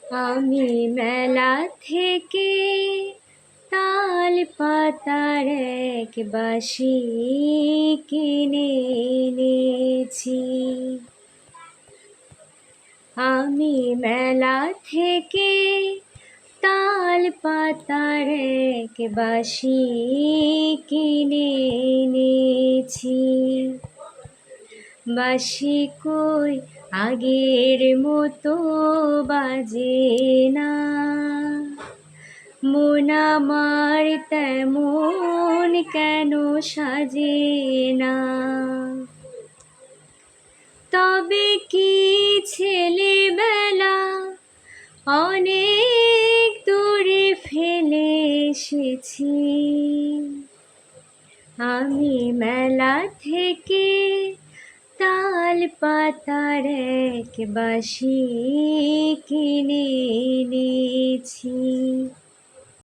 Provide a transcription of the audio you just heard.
আমি মেলা থেকে তাল পাতার এক বাঁশি কিনে এনেছি। আমি মেলা থেকে তাল পাতার এক বাঁশি কিনে এনেছি। বাঁশি কই আগের মতো বাজে না, মন আমার তেমন কেন সাজে না। তবে কি ছেলেবেলা অনেক দূরে ফেলে এসেছি। আমি মেলা থেকে তাল পাতার এক বাঁশি কিনে এনেছি।